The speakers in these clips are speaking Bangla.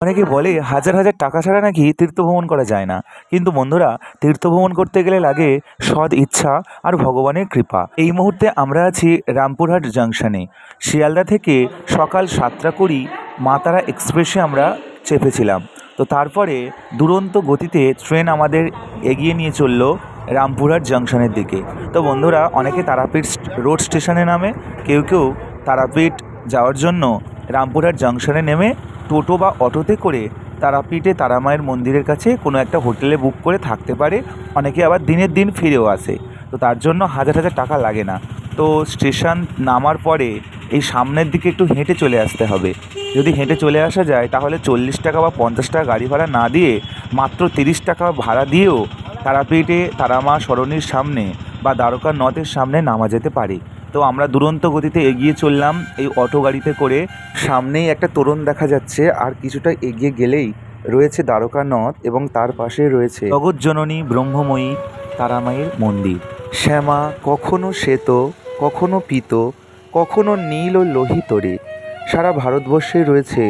অনেকে বলে হাজার হাজার টাকা ছাড়া নাকি তীর্থ ভ্রমণ করা যায় না, কিন্তু বন্ধুরা, তীর্থ ভ্রমণ করতে গেলে লাগে সৎ ইচ্ছা আর ভগবানের কৃপা। এই মুহূর্তে আমরা আছি রামপুরহাট জাংশনে। শিয়ালদা থেকে সকাল 7টা 20 মা তারা এক্সপ্রেসে আমরা চেপেছিলাম। তো তারপরে দুরন্ত গতিতে ট্রেন আমাদের এগিয়ে নিয়ে চললো রামপুরহাট জাংশনের দিকে। তো বন্ধুরা, অনেকে তারাপীঠ রোড স্টেশনে নামে, কেউ কেউ তারাপীঠ যাওয়ার জন্য রামপুরহাট জাংশনে নেমে টোটো বা অটোতে করে তারাপীঠে তারামায়ের মন্দিরের কাছে কোনো একটা হোটেলে বুক করে থাকতে পারে। অনেকে আবার দিনের দিন ফিরেও আসে। তো তার জন্য হাজার হাজার টাকা লাগে না। তো স্টেশন নামার পরে এই সামনের দিকে একটু হেঁটে চলে আসতে হবে। যদি হেঁটে চলে আসা যায় তাহলে 40 টাকা বা 50 টাকা গাড়ি ভাড়া না দিয়ে মাত্র 30 টাকা ভাড়া দিয়েও তারাপীঠে তারামা সরণির সামনে বা দ্বারকা নথের সামনে নামা যেতে পারে। তো আমরা দুরন্ত গতিতে এগিয়ে চললাম এই অটো গাড়িতে করে। সামনেই একটা তোরণ দেখা যাচ্ছে, আর কিছুটা এগিয়ে গেলেই রয়েছে দ্বারকা নথ এবং তার পাশে রয়েছে জগৎজননী ব্রহ্মময়ী তারামায়ের মন্দির। শ্যামা কখনো শ্বেত, কখনো পীত, কখনো নীল ও লোহিতরে সারা ভারতবর্ষে রয়েছে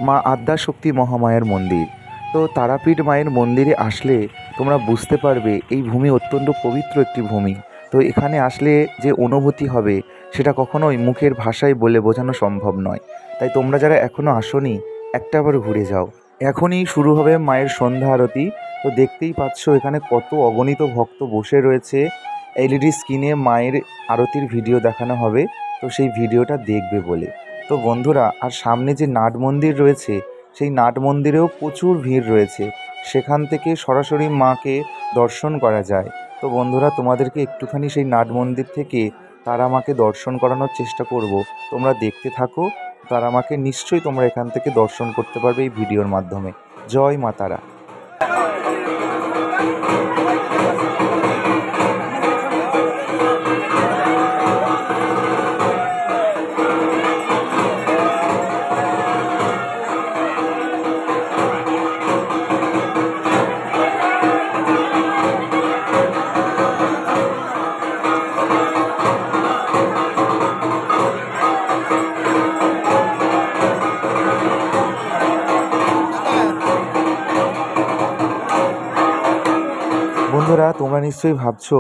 মা আদ্যাশক্তি মহামায়ার মন্দির। তো তারাপীঠ মায়ের মন্দিরে আসলে তোমরা বুঝতে পারবে এই ভূমি অত্যন্ত পবিত্র একটি ভূমি। তো এখানে আসলে যে অনুভূতি হবে সেটা কখনোই মুখের ভাষায় বলে বোঝানো সম্ভব নয়। তাই তোমরা যারা এখনও আসোনি, একটাবার ঘুরে যাও। এখনই শুরু হবে মায়ের সন্ধ্যা আরতি। তো দেখতেই পাচ্ছ এখানে কত অগণিত ভক্ত বসে রয়েছে। এলইডি স্ক্রিনে মায়ের আরতির ভিডিও দেখানো হবে, তো সেই ভিডিওটা দেখবে বলে। তো বন্ধুরা, আর সামনে যে নাট মন্দির রয়েছে সেই নাট মন্দিরেও প্রচুর ভিড় রয়েছে। সেখান থেকে সরাসরি মাকে দর্শন করা যায়। তো বন্ধুরা, তোমাদেরকে একটুখানি সেই নাট মন্দির থেকে তারা মাকে দর্শন করানোর চেষ্টা করব। তোমরা দেখতে থাকো। তারা মাকে নিশ্চয়ই তোমরা এখান থেকে দর্শন করতে পারবে এই ভিডিওর মাধ্যমে। জয় মা তারা। বন্ধুরা, তোমরা নিশ্চয়ই ভাবছো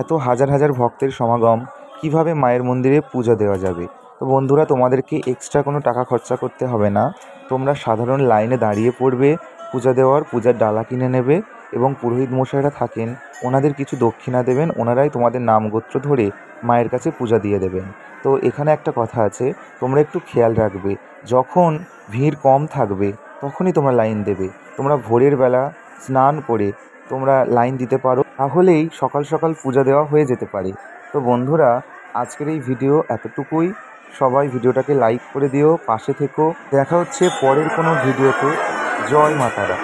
এত হাজার হাজার ভক্তের সমাগম কিভাবে মায়ের মন্দিরে পূজা দেওয়া যাবে। তো বন্ধুরা, তোমাদেরকে এক্সট্রা কোনো টাকা খরচা করতে হবে না। তোমরা সাধারণ লাইনে দাঁড়িয়ে পড়বে, পূজা দেওয়ার পূজার ডালা কিনে নেবে এবং পুরোহিত মশাইরা থাকেন, ওনাদের কিছু দক্ষিণা দেবেন। ওনারাই তোমাদের নাম গোত্র ধরে মায়ের কাছে পূজা দিয়ে দেবেন। তো এখানে একটা কথা আছে, তোমরা একটু খেয়াল রাখবে, যখন ভিড় কম থাকবে তখনই তোমরা লাইন দেবে। তোমরা ভোরের বেলা স্নান করে তোমরা লাইন দিতে পারো, তাহলেই সকাল সকাল পূজা দেওয়া হয়ে যেতে পারে। তো বন্ধুরা, আজকের এই ভিডিও এতটুকুই। সবাই ভিডিওটাকে লাইক করে দিও, পাশে থেকো। দেখা হচ্ছে পরের কোনো ভিডিওতে। জয় মা তারা।